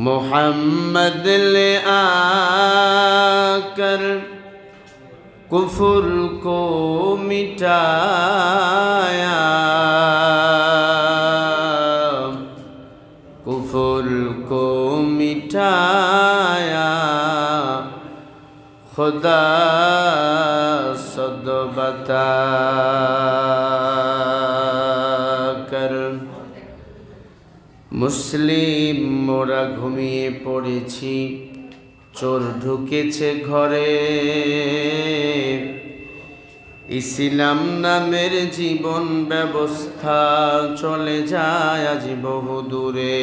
मोहम्मद ले आकर कुफ्र को मिटाया, कुफ्र को मिटाया, खुदा सद बता कर। মুসলিম মোরা ঘুমিয়ে পড়েছি, চোর ঢুকেছে ঘরে, ইসলাম নামের জীবন ব্যবস্থা চলে যায় আজ বহু দূরে।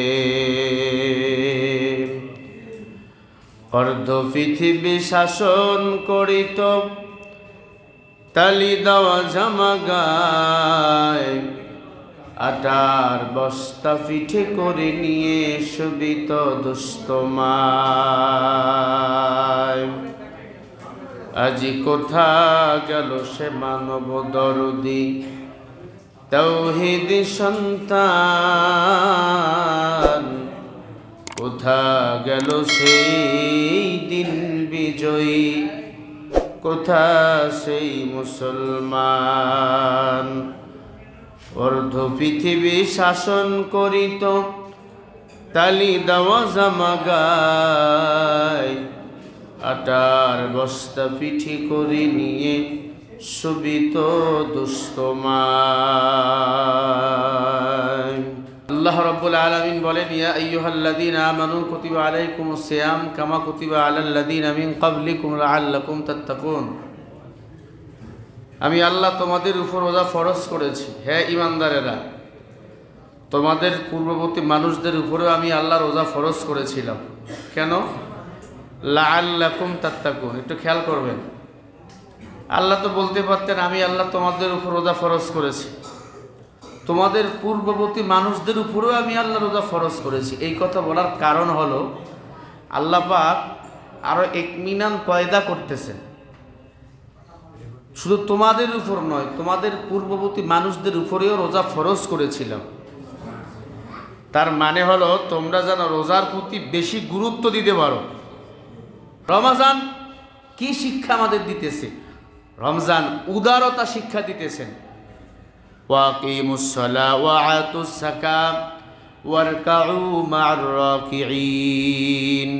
অর্ধ পৃথিবী শাসন করিত, তালি দেওয়া জামা গায়, আটার বস্তা পিঠে করে নিয়ে শোভিত দুস্তমায়। আজি কোথা গেল সে মানব দরদি, তাওহীদ সন্তান, কোথা গেল সেই দিন বিজয়ী, কোথা সেই মুসলমান। অর্ধ পৃথিবী শাসন করিত, তালি দেওয়া জামা গায়, আটার বস্তা পিঠে করে নিয়ে শোভিত দুস্তমায়। আল্লাহ রাব্বুল আলামিন বলেন, ইয়া আইয়ুহাল্লাযীনা আমানু কুতিবা আলাইকুমুস সিয়াম কামা কুতিবা আলাল্লাযীনা মিন ক্বাবলিকুম লাআল্লাকুম তাত্তাকুন। আমি আল্লাহ তোমাদের উপর রোজা ফরজ করেছি, হ্যাঁ ইমানদারেরা, তোমাদের পূর্ববর্তী মানুষদের উপরেও আমি আল্লাহ রোজা ফরজ করেছিলাম। কেন? লাআল্লাকুম তাত্তাকুন। একটু খেয়াল করবেন, আল্লাহ তো বলতে পারতেন আমি আল্লাহ তোমাদের উপর রোজা ফরজ করেছি, তোমাদের পূর্ববর্তী মানুষদের উপরেও আমি আল্লাহ রোজা ফরজ করেছি। এই কথা বলার কারণ হলো আল্লাহ পাক আরো ইতমিনান পয়দা করতেছেন, শুধু তোমাদের উপর নয়, তোমাদের পূর্ববর্তী মানুষদের উপরেও রোজা ফরজ করেছিলাম। তার মানে হলো তোমরা যেন রোজার প্রতি বেশি গুরুত্ব দিতে পারো। রমজান কি শিক্ষা আমাদের দিতেছে? রমজান উদারতা শিক্ষা দিতেছেন। ওয়াকিমুস সালাহ ওয়া আতুস যাকাত ওয়ারকাউ মা'আর রাকিঈন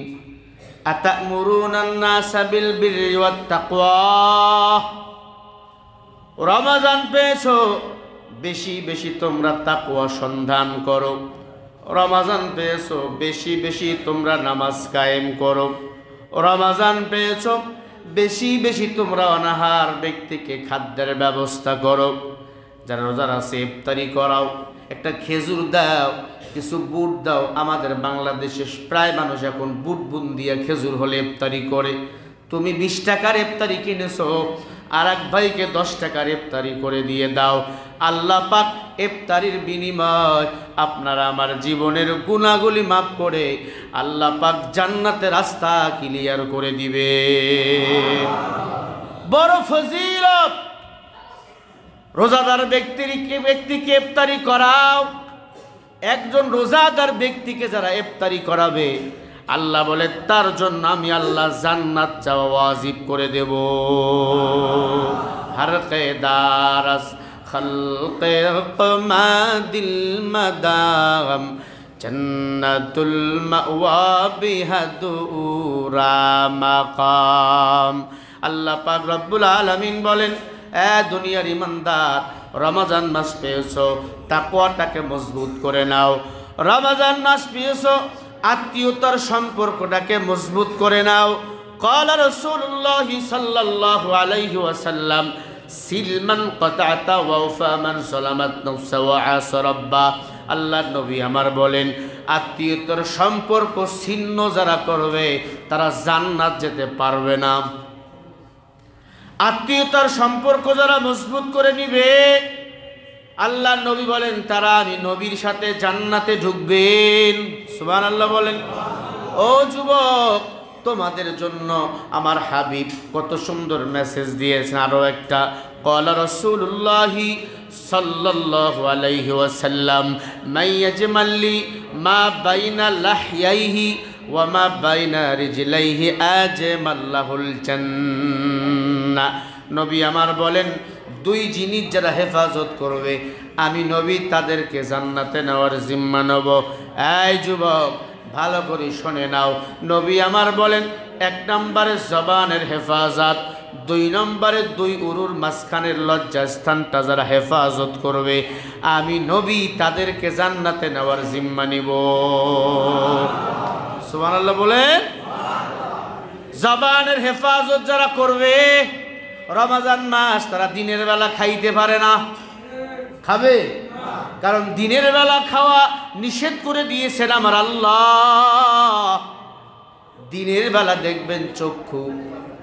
আতা'মুরুনান নাসা বিল বিররি ওয়াত তাকওয়া। রমজান পেয়েছো, বেশি বেশি তোমরা তাকওয়া সন্ধান করো। রমজান পেয়েছো, বেশি বেশি তোমরা নামাজ কায়েম করো। রমজান পেয়েছো, বেশি বেশি তোমরা অনাহার ব্যক্তিকে খাদ্যের ব্যবস্থা করো। যারা রোজার আছে ইফতারি করাও, একটা খেজুর দাও, কিছু বুট দাও। আমাদের বাংলাদেশে প্রায় মানুষ এখন বুট বুন দিয়ে খেজুর হলে ইফতারি করে। তুমি 20 টাকার ইফতারি কিনেছো, আর এক ভাইকে 10 টাকার ইফতারি করে দিয়ে দাও। আল্লাহ পাক ইফতারির বিনিময় আপনারা আমার জীবনের গুনাহগুলি মাফ করে আল্লাহ পাক জান্নাতের রাস্তা ক্লিয়ার করে দিবে। বড় ফজিলত রোজাদার ব্যক্তিকে ইফতারি করাও। একজন রোজাদার ব্যক্তিকে যারা ইফতারি করাবে, আল্লাহ বলে তার জন্য আমি আল্লাহ জান্নাত চাওয়া ওয়াজিব করে দেব। হর কেদারস খলকে কমাদিল মাদাম জান্নাতুল মাওয়া বিহাদুরা মাকাম। আল্লাহ পাক রব্বুল আলামিন বলেন, এ দুনিয়ার ইমানদার, রমজান মাস পেয়েছো, তাকওয়াটাকে মজবুত করে নাও। রমজান মাস পেয়েছো, আত্মীয়তার সম্পর্কটাকে মজবুত করে নাও। ক্বালা রাসূলুল্লাহি সাল্লাল্লাহু আলাইহি ওয়াসাল্লাম, সিলমান কাতাতা ওয়াফা মান সালামাত নাফসা ওয়া আসা রাব্বা। আল্লাহর নবী আমার বলেন, আত্মীয়তার সম্পর্ক ছিন্ন যারা করবে তারা জান্নাত যেতে পারবে না। আত্মীয়তার সম্পর্ক যারা মজবুত করে নিবে, আল্লাহ নবী বলেন তারা আমি নবীর সাথে জান্নাতে ঢুকবেন। সুবহানাল্লাহ বলেন। ও যুবক, তোমাদের জন্য আমার হাবিব কত সুন্দর মেসেজ দিয়েছেন। আরো একটা, ক্বালা রাসূলুল্লাহি সাল্লাল্লাহু আলাইহি ওয়াসাল্লাম, মাইয়াজমাল্লি মা বাইনা লাহইয়াইহি ওয়া মা বাইনা রিজলাইহি আজমাল্লাহুল জান্নাহ। নবী আমার বলেন, দুই জিনিস যারা হেফাজত করবে আমি নবী তাদেরকে জান্নাতে নেওয়ার জিম্মা নেব। এই যুবক ভালো করে শুনে নাও, নবী আমার বলেন, এক নম্বরে জবানের হেফাজত, দুই নম্বরে দুই উরুর মাঝখানের লজ্জাস্থানটা যারা হেফাজত করবে আমি নবী তাদেরকে জান্নাতে নেওয়ার জিম্মা নিব। সুবহানাল্লাহ বলেন। জবানের হেফাজত যারা করবে, রমজান মাস তারা দিনের বেলা খাইতে পারে না, খাবে? কারণ দিনের বেলা খাওয়া নিষেধ করে দিয়েছেন আমার আল্লাহ। দিনের বেলা দেখবেন চক্ষু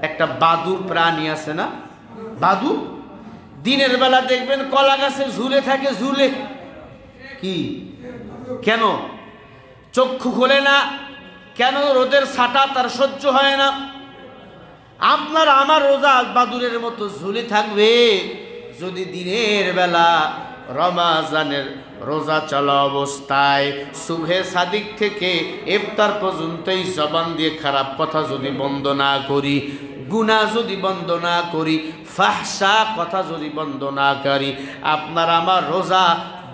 একটা বাদুর প্রাণী আছে না, বাদুর, দিনের বেলা দেখবেন কলা গাছে ঝুলে থাকে, ঝুলে কি কেন? চক্ষু খোলে না কেন? রোদের ছাটা তার সহ্য হয় না। আপনার আমার রোজা বাদুরের মতো ঝুলে থাকবে যদি দিনের বেলা রমজানের রোজা চলা অবস্থায় সুবহে সাদিক থেকে ইফতার পর্যন্তই জবান দিয়ে খারাপ কথা যদি বন্ধ না করি, গুনাহ যদি বন্ধ না করি, ফাহশা কথা যদি বন্ধ না করি, আপনার আমার রোজা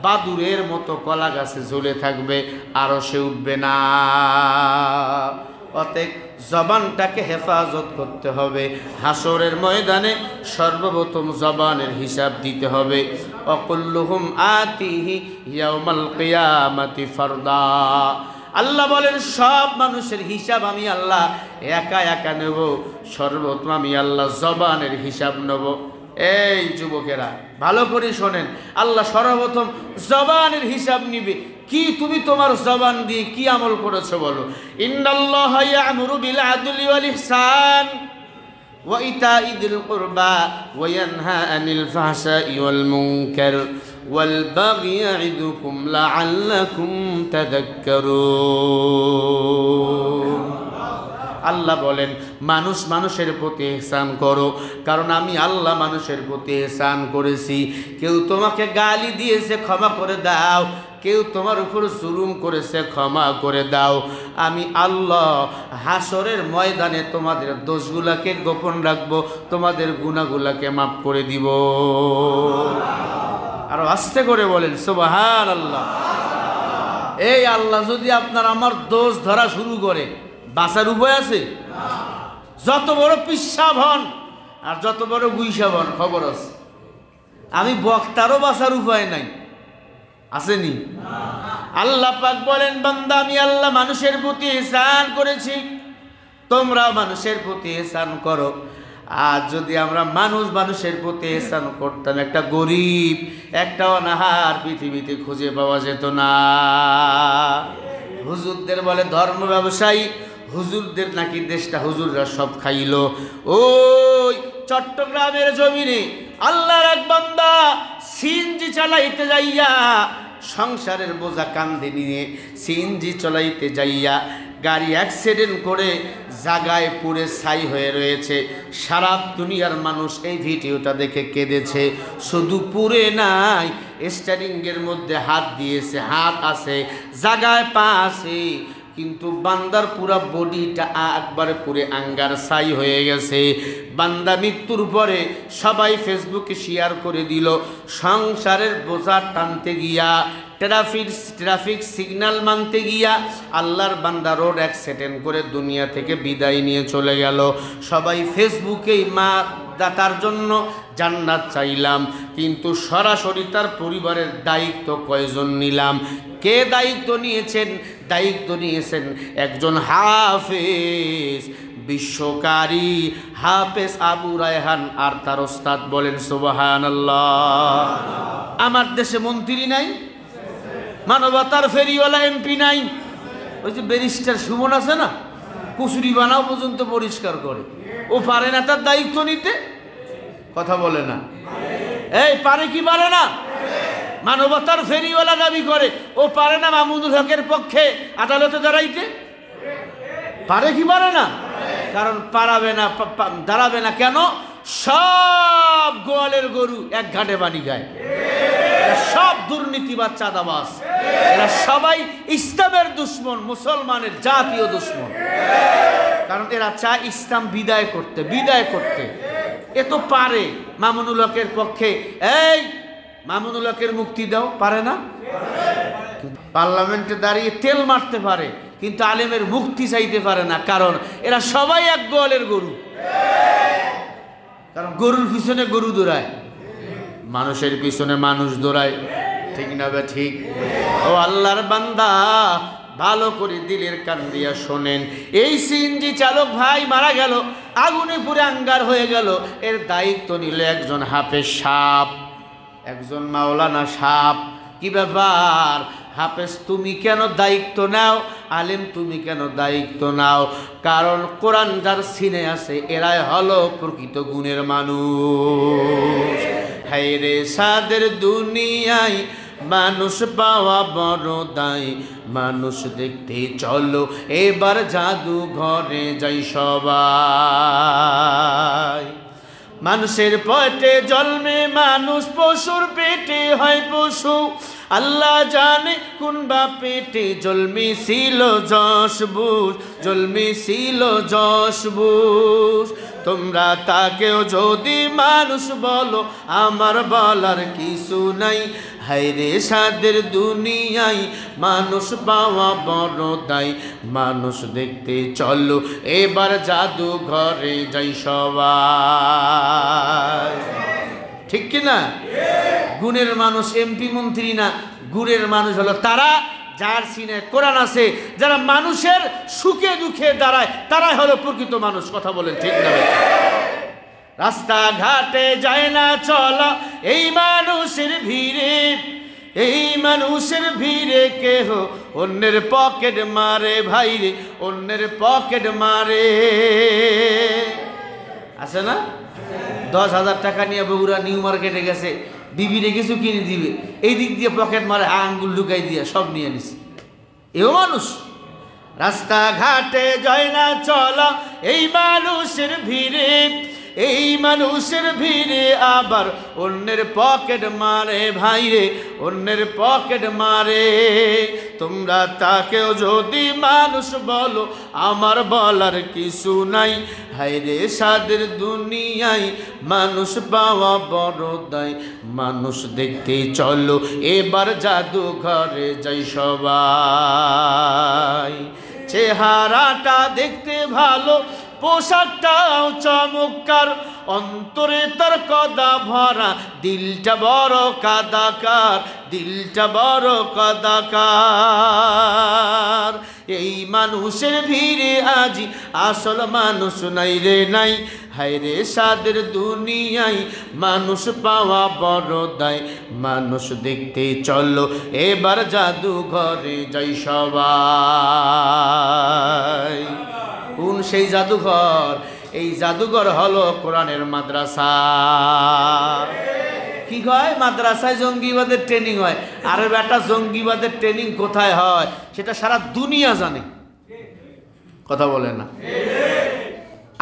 বাদুরের মতো কলা গাছে ঝুলে থাকবে, আরো সে উঠবে না। অতএব জবানটাকে হেফাজত করতে হবে। হাসরের ময়দানে সর্বপ্রথম জবানের হিসাব দিতে হবে। অকুল্লুহুম আতিহি ইয়াউমাল কিয়ামাতি ফারদা। আল্লাহ বলেন, সব মানুষের হিসাব আমি আল্লাহ একা একা নেব। সর্বপ্রথম আমি আল্লাহ জবানের হিসাব নেব। এই যুবকেরা ভালো করে শোনেন, আল্লাহ সর্বপ্রথম জবানের হিসাব নিবে। কি তুমি তোমার জবান দিয়ে কি আমল করেছো বলো? ইন্নাল্লাহা ইয়া'মুরু বিল আদলি ওয়াল ইহসান ওয়া ইতাই যিল কুরবা ওয়া ইয়ানহা আনিল ফাহশাই ওয়াল মুনকার ওয়াল বাগই ইয়া'iদুকুম লা'আল্লাকুম তাযাক্কারুন। আল্লাহ বলেন, মানুষ মানুষের প্রতি ইহসান করো, কারণ আমি আল্লাহ মানুষের প্রতি ইহসান করেছি। কেউ তোমাকে গালি দিয়েছে, ক্ষমা করে দাও। কেউ তোমার উপর জুলুম করেছে, ক্ষমা করে দাও। আমি আল্লাহ হাসরের ময়দানে তোমাদের দোষগুলাকে গোপন রাখবো, তোমাদের গুনাহগুলাকে মাফ করে দিব। আরো আস্তে করে বলেন সুবহানাল্লাহ। এই আল্লাহ যদি আপনার আমার দোষ ধরা শুরু করে, বাঁচার উপায় আছে? যত বড় পিসাব হন আর যত বড় গুইসাব হন, খবর আছে। আমি বক্তারও বাঁচার উপায় নাই, আসেনি? আল্লাহ পাক বলেন, বান্দা আমি আল্লাহ মানুষের প্রতি ইহসান করেছি, তোমরা মানুষের প্রতি ইহসান করো। আর যদি আমরা মানুষের প্রতি ইহসান করতাম, একটা গরিব, একটা অনাহার পৃথিবীতে খুঁজে পাওয়া যেত না। হুজুরদের বলে ধর্ম ব্যবসায়ী, হুজুরদের নাকি দেশটা হুজুররা সব খাইলো। ওই চট্টগ্রামের জমিনে আল্লাহর এক বান্দা সিএনজি চালাইতে যাইয়া, সংসারের বোঝা কাঁধে নিয়ে সিএনজি চালাইতে যাইয়া গাড়ি অ্যাক্সিডেন্ট করে জায়গায় পুড়ে ছাই হয়ে রয়েছে। সারা দুনিয়ার মানুষ এই ভিডিওটা দেখে কেঁদেছে। শুধু পুড়ে নাই, স্টিয়ারিংয়ের মধ্যে হাত দিয়েছে, হাত আছে, জায়গায় পা আছে, কিন্তু বান্দার পুরা বডিটা একবারে পুরে আঙ্গার ছাই হয়ে গেছে। বান্দা মৃত্যুর পরে সবাই ফেসবুকে শেয়ার করে দিল। সংসারের বোঝা টানতে গিয়া, ট্রাফিক সিগন্যাল মানতে গিয়া আল্লাহর বান্দা রোড অ্যাক্সিডেন্ট করে দুনিয়া থেকে বিদায় নিয়ে চলে গেল। সবাই ফেসবুকেই মা দাতার জন্য জান্নাত চাইলাম, কিন্তু সরাসরি তার পরিবারের দায়িত্ব কয়জন নিলাম? কে দায়িত্ব নিয়েছেন? দায়িত্ব নিয়েছেন একজন হাফেজ, বিশ্বকারী হাফেজ আবু রায়হান আর তার ওস্তাদ। বলেন সুবহানাল্লাহ। আমার দেশে মন্ত্রী নাই, মানবতার ফেরিওয়ালা এমপি নাই। ওই যে ব্যারিস্টার সুমন আছে না, কুচুরি বানাও পর্যন্ত পরিষ্কার করে, ও পারে না তার দায়িত্ব নিতে? কথা বলে না। এই পারে কি পারে না? মানবতার ফেরিওয়ালা দাবি করে, ও পারে না মামুনুল হকের পক্ষে আদালতে দাঁড়াইতে? পারে কি পারে না? কারণ পারাবে না, দাঁড়াবে না। কেন? সব গোয়ালের গরু এক ঘাটে পানি খায়। এরা সব দুর্নীতিবাজ, চাঁদাবাজ। এরা সবাই ইসলামের দুশ্মন, মুসলমানের জাতীয় দুশ্মন। কারণ এরা চায় ইসলাম বিদায় করতে। এ তো পারে মামুনুল হকের পক্ষে, এই মামুনুল হকের মুক্তি দাও, পারে না? পার্লামেন্টে দাঁড়িয়ে তেল মারতে পারে, কিন্তু আলেমের মুক্তি চাইতে পারে না। কারণ এরা সবাই এক গোয়ালের গরু। কারণ গরুর পিছনে গরু দৌড়ায়, মানুষের পিছনে মানুষ দৌড়ায়। ঠিক না বে ঠিক? ও আল্লাহর বান্দা, ভালো করে দিলের কান দিয়া শোনেন। এই সিএনজি চালক ভাই মারা গেল, আগুনে পুড়ে আঙ্গার হয়ে গেল। এর দায়িত্ব নিল একজন হাফেজ সাহেব, একজন মাওলানা সাহেব। কি ব্যাপার হাফেজ, তুমি কেন দায়িত্ব নাও? আলেম তুমি কেন দায়িত্ব নাও? কারণ কোরআন যার সিনে আছে, এরাই হলো প্রকৃত গুণের মানুষ। হায়রে সাদের দুনিয়ায় মানুষ পাওয়া বড় দায়। মানুষ দেখতে চলো এবার জাদু ঘরে যাই সবাই। মানুষের পেটে জন্মে মানুষ, পশুর পেটে হয় পশু। আল্লাহ জানে কোন বা পেটে জন্মেছিল যশ বুঝ। তোমরা তাকেও যদি মানুষ বলো, আমার বলার কিছু নাই। হায়রে সাদের দুনিয়ায় মানুষ পাওয়া বড় দায়। মানুষ দেখতে চলো এবার জাদু ঘরে যাই সবাই। ঠিক কিনা? গুণের মানুষ এমপি মন্ত্রী না, গুণের মানুষ হলো তারা যার সিনে কোরআন আছে, যারা মানুষের সুখে দুঃখে দাঁড়ায়, তারাই হলো প্রকৃত মানুষ। কথা বলেন ঠিক না? রাস্তাঘাটে যায় না চলা এই মানুষের ভিড়ে কেহ অন্যের পকেট মারে ভাইরে, অন্যের পকেট মারে। আছে না? 10,000 টাকা নিয়ে বগুড়া নিউ মার্কেটে গেছে, বিবিরে কিছু কিনে দিবে, এই দিক দিয়ে পকেট মারে, আঙ্গুল লুকাই দিয়ে সব নিয়ে নিছে। এও মানুষ। রাস্তাঘাটে যায় না চলা এই মানুষের ভিড়ে আবার অন্যের পকেট মারে ভাইরে, অন্যের পকেট মারে। তোমরা তাকেও যদি মানুষ বলো, আমার বলার কিছু নাই। হায়রে সাদের দুনিয়ায় মানুষ পাওয়া বড় দায়। মানুষ দেখতে চলো এবার জাদু ঘরে যাই সবাই। চেহারাটা দেখতে ভালো, পোশাকটাও চমৎকার, অন্তরে তার কদা ভরা, দিলটা বড় কাদাকার। এই মানুষের ভিড়ে আজি আসল মানুষ নাই রে নাই। হায়রে সাদের দুনিয়ায় মানুষ পাওয়া বড় দায়। মানুষ দেখতে চলো এবার জাদু ঘরে যাই সবাই। কোন সেই জাদুঘর? এই জাদুঘর হলো কোরআনের মাদ্রাসা। কি হয়? মাদ্রাসায় জঙ্গিবাদের ট্রেনিং হয়। আরে বেটা, জঙ্গিবাদের ট্রেনিং কোথায় হয় সেটা সারা দুনিয়া জানে। কথা বলে না?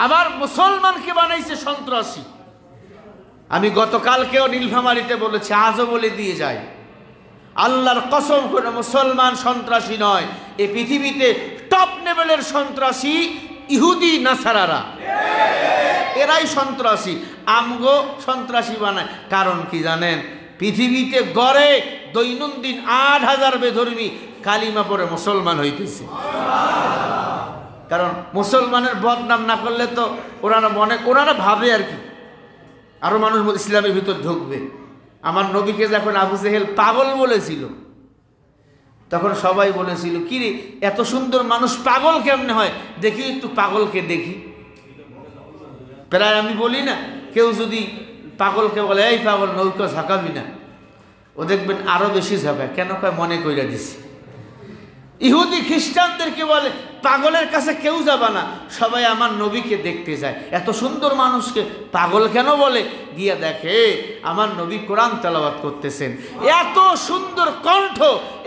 আবার মুসলমানকে বানাইছে সন্ত্রাসী। আমি গতকালকেও নীলফামারীতে বলেছি, আজও বলে দিয়ে যাই, আল্লাহর কসম করে মুসলমান সন্ত্রাসী নয়। এই পৃথিবীতে টপ লেভেলের সন্ত্রাসী ইহুদি নাসারারা, এরাই সন্ত্রাসী। আমগো সন্ত্রাসী বানায়। কারণ কি জানেন? পৃথিবীতে গড়ে দৈনন্দিন 8,000 বেধর্মী কালিমা পড়ে মুসলমান হইতেছে। কারণ মুসলমানের বদনাম না করলে তো ওনারা ভাবে আর কি, আরো মানুষ ইসলামের ভিতর ঢুকবে। আমার নবীকে যখন আবু জেহেল পাগল বলেছিল, তখন সবাই বলেছিল, কি রে এত সুন্দর মানুষ পাগল কেমনে হয়? দেখি একটু পাগলকে দেখি। প্রায় আমি বলি না, কেউ যদি পাগলকে বলে এই পাগল নৌকা ঝাঁকাবি না, ও দেখবেন আরো বেশি ঝাঁকায়। কেন কয়? মনে কইরা দিছি। ইহুদি খ্রিস্টানদেরকে বলে পাগলের কাছে কেউ যাবে না, সবাই আমার নবীকে দেখতে যায়। এত সুন্দর মানুষকে পাগল কেন বলে? গিয়া দেখে আমার নবী কোরআন তেলাওয়াত করতেছেন, এত সুন্দর কণ্ঠ,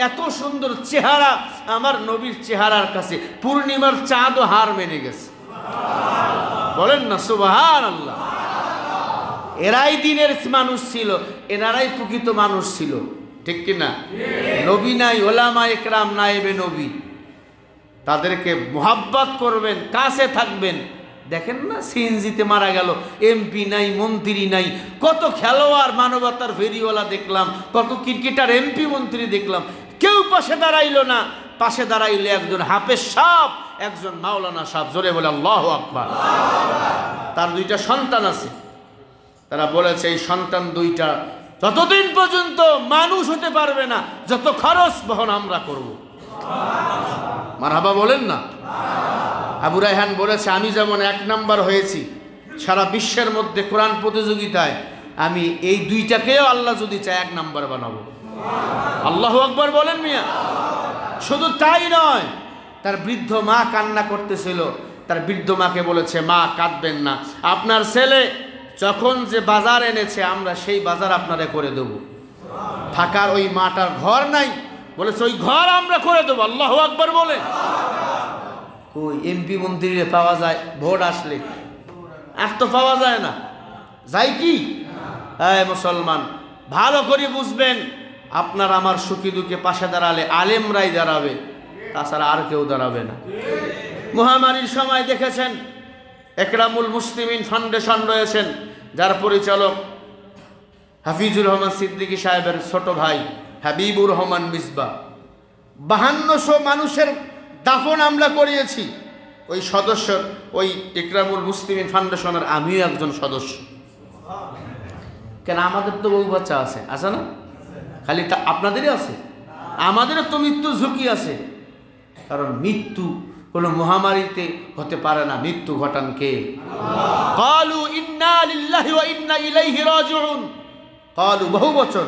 এত সুন্দর চেহারা। আমার নবীর চেহারার কাছে পূর্ণিমার চাঁদও হার মেনে গেছে। বলেন না সুবহানাল্লাহ। এরাই দিনের মানুষ ছিল, এনারাই প্রকৃত মানুষ ছিল, ঠিক কিনা? নবী নাই, ওলামা একরাম নায়েবে নবী, তাদেরকে মোহাব্বত করবেন, কাছে থাকবেন। দেখেন না, সিএনজিতে মারা গেল, এমপি নাই, মন্ত্রী নাই, কত খেলোয়াড় মানবতার ফেরিওয়ালা দেখলাম, কত ক্রিকেটার এমপি মন্ত্রী দেখলাম, কেউ পাশে দাঁড়াইল না। পাশে দাঁড়াইলে একজন হাফেজ সাহেব, একজন মাওলানা সাহেব। জোরে বলে আল্লাহু আকবার। তার দুইটা সন্তান আছে, তারা বলেছে এই সন্তান দুইটা যতদিন পর্যন্ত মানুষ হতে পারবে না, যত খরচ বহন আমরা করব। মারহাবা বলেন না। আবু রায়হান বলেছে, আমি যেমন 1 নাম্বার হয়েছি সারা বিশ্বের মধ্যে কোরআন প্রতিযোগিতায়, আমি এই দুইটাকেও আল্লাহ যদি চায় 1 নাম্বার বানাবো। আল্লাহু আকবার বলেন মিয়া। শুধু তাই নয়, তার বৃদ্ধ মা কান্না করতেছিল, তার বৃদ্ধ মাকে বলেছে, মা কাঁদবেন না, আপনার ছেলে যখন যে বাজার এনেছে আমরা সেই বাজার আপনারে করে দেব। থাকার ওই মাটার ঘর নাই, বলেছে ওই ঘর আমরা করে দেবো। আল্লাহু আকবার বলে। ওই এমপি মন্ত্রীরে পাওয়া যায় ভোট আসলে, আর তো পাওয়া যায় না, যাই কি? মুসলমান ভালো করে বুঝবেন, আপনার আমার সুখী দুঃখে পাশে দাঁড়ালে আলেমরাই দাঁড়াবে, তাছাড়া আর কেউ দাঁড়াবে না। মহামারীর সময় দেখেছেন, একরামুল মুসলিমিন ফাউন্ডেশন রয়েছেন, যার পরিচালক হাফিজুর রহমান সিদ্দিকী সাহেবের ছোট ভাই হাবিবুর রহমান মিসবা। 5200 মানুষের দাফন আমরা করিয়েছি। ওই সদস্য, ওই একরামুল মুসলিমিন ফাউন্ডেশনের আমিও একজন সদস্য। কেন, আমাদের তো বউ বাচ্চা আছে, আছে না? খালি তা আপনাদেরই আছে, আমাদেরও তো মৃত্যু ঝুঁকি আছে। কারণ মৃত্যু কোনো মহামারীতে হতে পারে না, মৃত্যু ঘটান কে? ক্বালু ইন্না লিল্লাহি ওয়া ইন্না ইলাইহি রাজিউন। ক্বালু বহু বচন,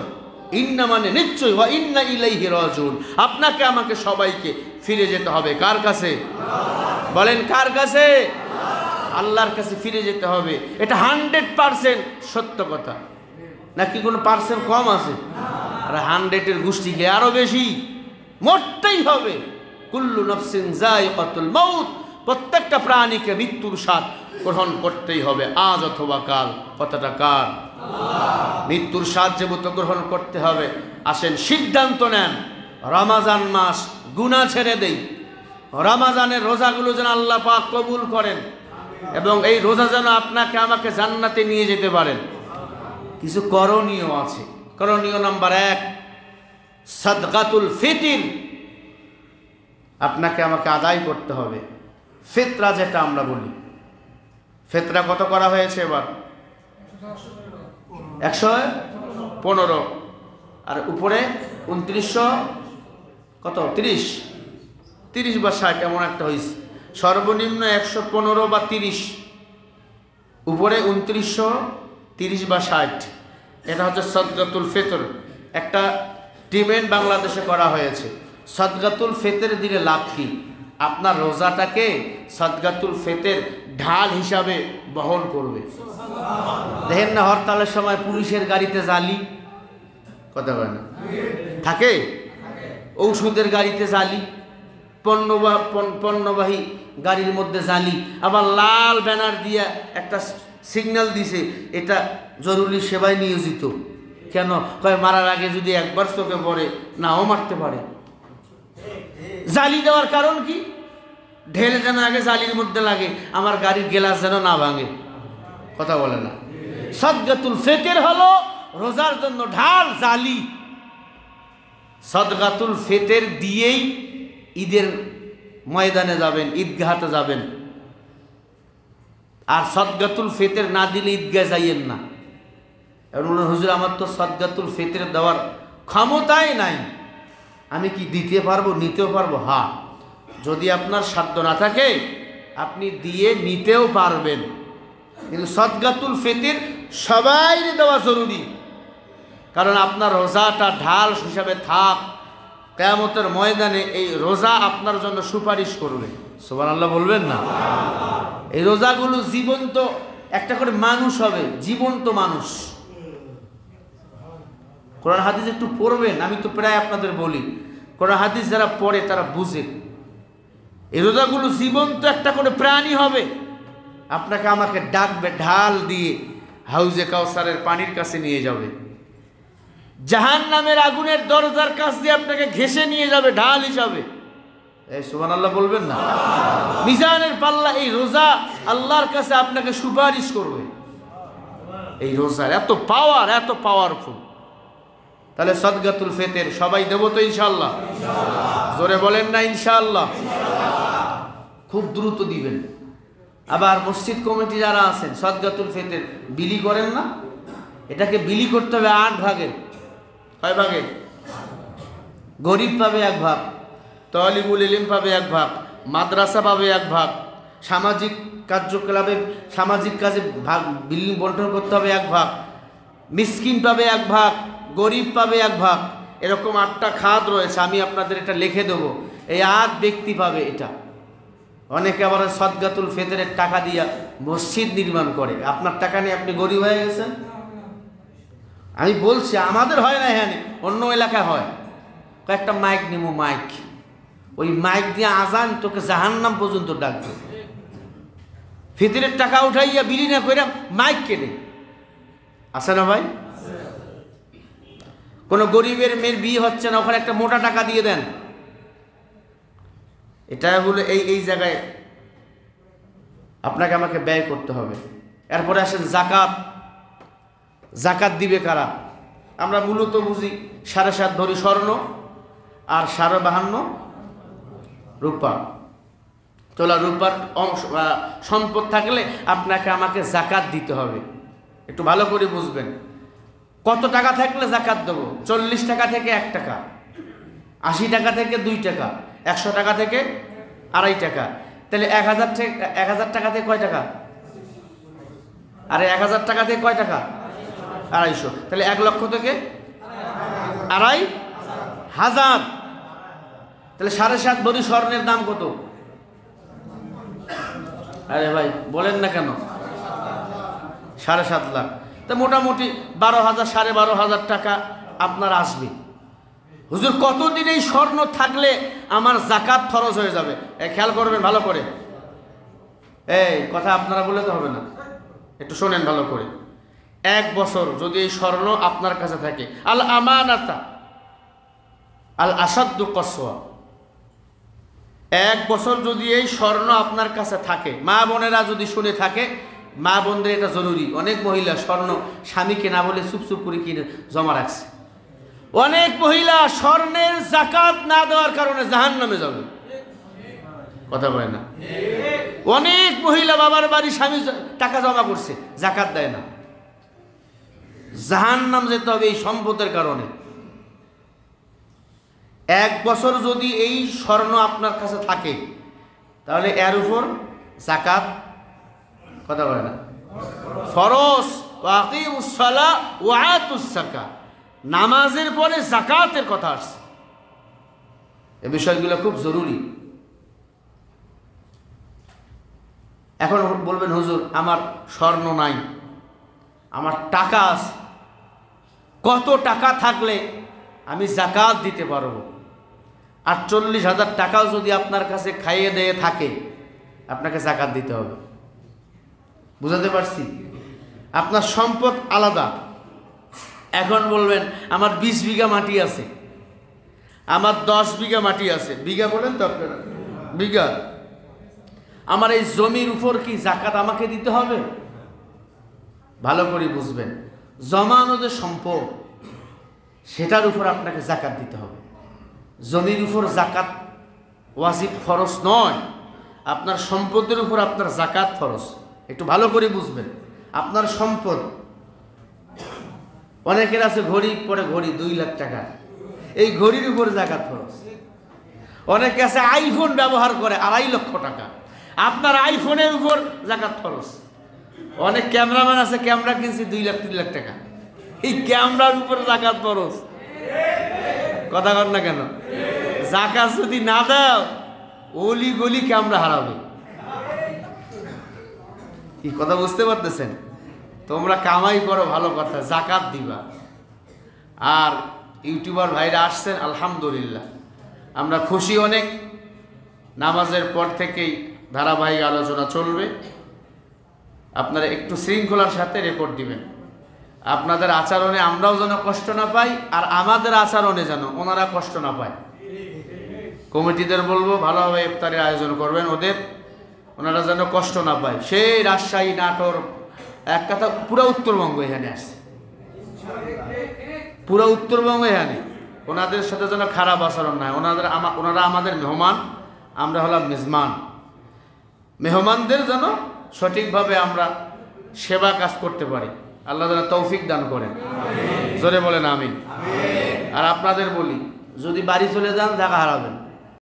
ইন্না মানে নিশ্চয়, ওয়া ইন্না ইলাইহি রাজিউন, আপনাকে আমাকে সবাইকে ফিরে যেতে হবে। কার কাছে? বলেন কার কাছে? আল্লাহর কাছে ফিরে যেতে হবে। এটা 100% সত্য কথা, নাকি কোনো পার্সেন্ট কম আছে? আর 100-এর গোষ্ঠীকে আরো বেশি, মরতেই হবে। কুল্লু নাফসিন যায়িকাতুল মাউত, প্রত্যেকটা প্রাণীকে মৃত্যুর স্বাদ গ্রহণ করতেই হবে, আজ অথবা কাল। কথাটা কার? মৃত্যুর স্বাদ যেহেতু গ্রহণ করতে হবে, আসেন সিদ্ধান্ত নেন, রমাজান মাস গুনাহ ছেড়ে দেই। রমাজানের রোজাগুলো যেন আল্লাহ পাক কবুল করেন, এবং এই রোজা যেন আপনাকে আমাকে জান্নাতে নিয়ে যেতে পারেন। কিছু করণীয় আছে। করণীয় নাম্বার 1, সাদকাতুল ফিতর আপনাকে আমাকে আদায় করতে হবে। ফিতরা যেটা আমরা বলি, ফিতরা কত করা হয়েছে এবার? 115, আর উপরে 2900 কত, 30 বা 60 এমন একটা হয়েছে। সর্বনিম্ন 115 বা 30, উপরে 2930 বা 60। এটা হচ্ছে সাদকাতুল ফিতর। একটা ডিমান্ড বাংলাদেশে করা হয়েছে, সাদকাতুল ফিতর দিলে লাভ কি? আপনার রোজাটাকে সাদকাতুল ফিতর ঢাল হিসাবে বহন করবে। দেখেন না, হরতালের সময় পুলিশের গাড়িতে জালি, কথা বলে না থাকে, ঔষধের গাড়িতে জালি, পণ্যবাহী গাড়ির মধ্যে জালি, আবার লাল ব্যানার দিয়ে একটা সিগন্যাল দিছে এটা জরুরি সেবায় নিয়োজিত। কেন? কয় মারার আগে যদি একবার চোখে পড়ে, নাও মারতে পারে। জালি দেওয়ার কারণ কি? ঢেল যেন আগে জালির মধ্যে লাগে, আমার গাড়ির গ্লাস যেন না ভাঙে। কথা বলে না। সাদকাতুল ফিতর হলো রোজার জন্য ঢাল, জালি। সাদকাতুল ফিতর দিয়েই ঈদের ময়দানে যাবেন, ঈদগাহতে যাবেন। আর সাদকাতুল ফিতর না দিলে ঈদগাহে যাইয়েন না। এবং হুজুর আমার তো সাদকাতুল ফিতর দেওয়ার ক্ষমতাই নাই, আমি কি দিতে পারবো, নিতেও পারবো? হ্যাঁ, যদি আপনার সাধ্য না থাকে আপনি দিয়ে নিতেও পারবেন, কিন্তু সাদকাতুল ফিতর সবাই দেওয়া জরুরি। কারণ আপনার রোজাটা ঢাল হিসাবে থাক, কিয়ামতের ময়দানে এই রোজা আপনার জন্য সুপারিশ করবে। সুবহানাল্লাহ বলবেন না? এই রোজাগুলো জীবন্ত একটা করে মানুষ হবে, জীবন্ত মানুষ। কোরআন হাদিস একটু পড়বেন, আমি তো প্রায় আপনাদের বলি, কোরআন হাদিস যারা পড়ে তারা বুঝে। এই রোজাগুলো জীবন্ত একটা করে প্রাণী হবে, আপনাকে আমাকে ডাকবে ঢাল দিয়ে, হাউজে কাউসারের পানির কাছে নিয়ে যাবে, জাহান্নামের আগুনের দরজার কাছ দিয়ে আপনাকে ঘেঁষে নিয়ে যাবে ঢাল হিসাবে। এই সুবহানাল্লাহ বলবেন না? মিজানের পাল্লা এই রোজা আল্লাহর কাছে আপনাকে সুপারিশ করবে। এই রোজার এত পাওয়ার, এত পাওয়ারফুল। তাহলে সদকাতুল ফিতর সবাই দেবো তো ইনশাআল্লাহ? জোরে বলেন না ইনশাআল্লাহ? খুব দ্রুত দিবেন। আবার মসজিদ কমিটি যারা আছেন সদকাতুল ফিতর বিলি করেন না, এটাকে বিলি করতে হবে 8 ভাগে। কয় ভাগে? গরিব পাবে 1 ভাগ, তালিবুল ইলম পাবে 1 ভাগ, মাদ্রাসা পাবে 1 ভাগ, সামাজিক কার্যকলাপে সামাজিক কাজে ভাগ বিলি বন্টন করতে হবে 1 ভাগ, মিসকিন পাবে 1 ভাগ, গরিব পাবে 1 ভাগ। এরকম 8টা খাত রয়েছে, আমি আপনাদের এটা লিখে দেবো। এই 8 ব্যক্তি পাবে এটা। অনেকে আবার সদকাতুল ফিতরের টাকা দিয়া মসজিদ নির্মাণ করে। আপনার টাকা নিয়ে আপনি গরিব হয়ে গেছেন? আমি বলছি আমাদের হয় না, হ্যাঁ অন্য এলাকায় হয়। কয়েকটা মাইক নিমো, মাইক, ওই মাইক দিয়ে আজান তোকে জাহান্নাম পর্যন্ত ডাকবে। ফিতরের টাকা উঠাইয়া বিলি না করে মাইক কেটে আছে না ভাই? কোনো গরিবের মেয়ের বিয়ে হচ্ছে না, ওখানে একটা মোটা টাকা দিয়ে দেন। এটা হলো এই জায়গায় আপনাকে আমাকে ব্যয় করতে হবে। এরপরে আসেন জাকাত। জাকাত দিবে কারা? আমরা মূলত বুঝি 7.5 ভরি স্বর্ণ আর 52 রূপা। তোলা রূপার অংশ সম্পদ থাকলে আপনাকে আমাকে জাকাত দিতে হবে। একটু ভালো করে বুঝবেন। কত টাকা থাকলে জাকাত দেবো? 40 টাকা থেকে 1 টাকা, 80 টাকা থেকে 2 টাকা, 100 টাকা থেকে 2.5 টাকা। তাহলে 1000 টাকা থেকে কয় টাকা? আরে 1000 টাকা থেকে কয় টাকা? 250। তাহলে 1 লক্ষ থেকে 2,500। তাহলে 7.5 ভরি স্বর্ণের দাম কত? আরে ভাই বলেন না কেন? 7.5 লাখ। তা মোটামুটি 12,000 12,500 টাকা আপনার আসবে। হুজুর কতদিন এই স্বর্ণ থাকলে আমার জাকাত ফরজ হয়ে যাবে? খেয়াল করবেন ভালো করে। এই কথা আপনারা বলে তো হবে না, একটু শোনেন ভালো করে। 1 বছর যদি এই স্বর্ণ আপনার কাছে থাকে, আল আমানাতা আল আসাদ্দু কসওয়া, 1 বছর যদি এই স্বর্ণ আপনার কাছে থাকে, মা বোনেরা যদি শুনে থাকে, মা বোনদের এটা জরুরি। অনেক মহিলা স্বর্ণ স্বামীকে না বলে চুপ করে কিনে জমা রাখছে। অনেক মহিলা স্বর্ণের জাকাত না দেওয়ার কারণে জাহান্নামে যাবে। কথা বলে না? অনেক মহিলা বাবার বাড়ি স্বামী টাকা জমা করছে, জাকাত দেয় না, জাহান্নাম যেতে হবে এই সম্পদের কারণে। 1 বছর যদি এই স্বর্ণ আপনার কাছে থাকে, তাহলে এর উপর জাকাত, কথা বলে না, ফরজ। ওয়াকিমুস সালাহ ওয়া আতুস যাকাত, নামাজের পরে জাকাতের কথা আসছে। এই বিষয়গুলো খুব জরুরি। এখন বলবেন হুজুর আমার স্বর্ণ নাই, আমার টাকা আছে, কত টাকা থাকলে আমি জাকাত দিতে পারবো? 48,000 টাকাও যদি আপনার কাছে খাইয়ে দিয়ে থাকে, আপনাকে জাকাত দিতে হবে। বুঝাতে পারছি? আপনার সম্পদ আলাদা। এখন বলবেন আমার 20 বিঘা মাটি আছে, আমার 10 বিঘা মাটি আছে। বিঘা বলেন তো আপনারা? বিঘা। আমার এই জমির উপর কি জাকাত আমাকে দিতে হবে? ভালো করে বুঝবেন। জমানো যে সম্পদ, সেটার উপর আপনাকে জাকাত দিতে হবে। জমির উপর জাকাত ওয়াজিব, ফরজ নয়। আপনার সম্পদের উপর আপনার জাকাত ফরজ। একটু ভালো করে বুঝবেন। আপনার সম্পদ, অনেকের আছে ঘড়ি পরে, ঘড়ি 2 লাখ টাকা, এই ঘড়ির উপর জাকাত ফরজ। অনেকে আছে আইফোন ব্যবহার করে 2.5 লক্ষ টাকা, আপনার আইফোনের উপর জাকাত ফরজ। অনেক ক্যামেরাম্যান আছে ক্যামেরা কিনছে 2 লাখ 3 লাখ টাকা, এই ক্যামেরার উপর জাকাত ফরজ। কথা কর না কেন? জাকাত যদি না দাও অলি গলি ক্যামেরা হারাবে। কি কথা বুঝতে পারতেছেন? তোমরা কামাই করো ভালো কথা, জাকাত দিবা। আর ইউটিউবার ভাইরা আসছেন, আলহামদুলিল্লাহ আমরা খুশি অনেক। নামাজের পর থেকেই ধারাবাহিক আলোচনা চলবে। আপনারা একটু শৃঙ্খলার সাথে রেকর্ড দিবেন। আপনাদের আচরণে আমরাও যেন কষ্ট না পাই, আর আমাদের আচরণে যেন ওনারা কষ্ট না পায়। কমিটিদের বলবো ভালোভাবে ইফতারের আয়োজন করবেন, ওনারা যেন কষ্ট না পায়। সেই রাজশাহী, নাটোর, এক কথা পুরো উত্তরবঙ্গ এখানে আসছে, পুরো উত্তরবঙ্গ এখানে। ওনাদের সাথে যেন খারাপ আচরণ নাই। ওনারা আমাদের মেহমান, আমরা হলাম মেজমান। মেহমানদের যেন সঠিকভাবে আমরা সেবা কাজ করতে পারি। আল্লাহ যেন তৌফিক দান করেন, জোরে বলেন আমিন। আর আপনাদের বলি, যদি বাড়ি চলে যান জায়গা হারাবেন।